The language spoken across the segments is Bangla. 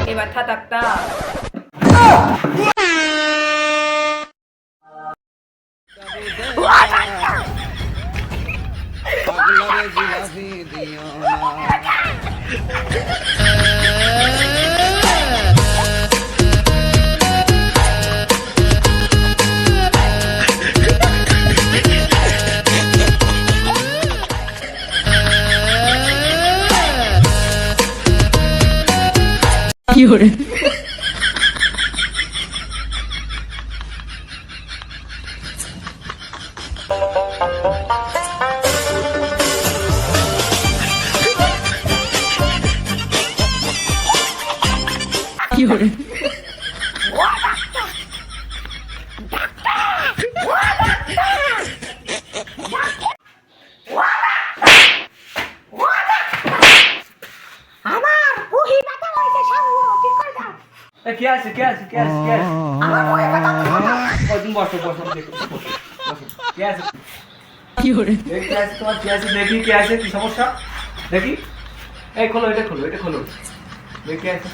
বুকে ব্যথা ডাক্তার। কি hore কি hore আমার বুহি ব্যথা হয়েছে সামনে ঠিক করে দাও। কে আছে আমার বুহি ব্যথা তুমি বসো দেখো বসো কে আছে কি hore কে আছে তোমার কে আছে দেখি কে আছে কি সমস্যা দেখি এই খোলো এটা খোলো দেখি কে আছে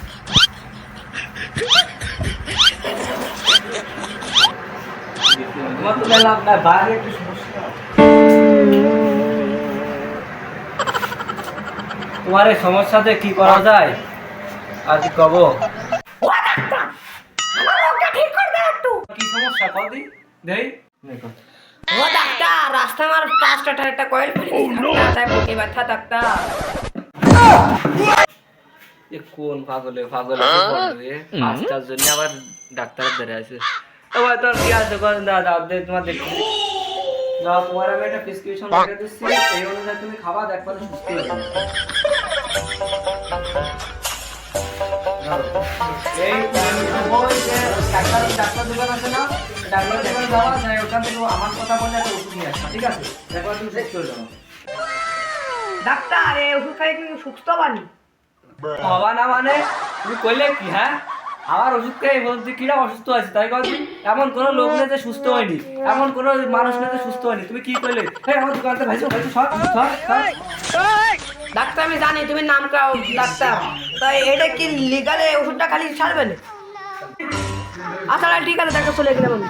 তোমার তো লাভ না বাইরে একটু সমস্যা তোমার এই সমস্যাতে কি করা যায় আজ কব আমার রোগটা ঠিক করে দাও একটু। কি সমস্যা কদি দেই দেখো ও ডাক্তার রাস্তা আমার পাঁচটা টায়ারটা কয়েল ফেলে দিয়েছে তাই বুকে ব্যথা ডাক্তার। এ কোন পাগলে বলবে পাঁচটার জন্য আবার ডাক্তার ধরে আছে তোমার তোর কি আছে কোন দাদা তোমার দেখি না তোমার আমি একটা প্রেসক্রিপশন লিখে দিচ্ছি এই অনুযায়ী তুমি খাবা দেখবা সুস্থ হয়ে যাবে এই ওই যে ডাক্তার দোকান আছে না ডাক্তার দোকানে যাওয়া যায় ওখান থেকে আমার কথা বলে একটা ওষুধ নিয়ে আসবা ঠিক আছে দেখবা তুমি সুস্থ হয়ে যাবে ডাক্তার এই ওষুধ খাই কি সুস্থ বানি? হবা না মানে তুমি কইলে কি হ্যাঁ আমার ওষুধ খেয়ে বলছি কিরা অসুস্থ আছে তাই কইছি এমন কোনো লোক নেই যে সুস্থ হয়নি এমন কোনো মানুষ নেই যে সুস্থ হয়নি তুমি কি কইলে এই আমার দোকানতে ভাইছো সর ডাক্তার আমি জানি তুমি নাম কাও ডাক্তার তাই এটা কি লিগালে ওষুধটা খালি ছাড়বেন? আচ্ছা ঠিক আছে ডাক্তার চলে গেলাম আমি।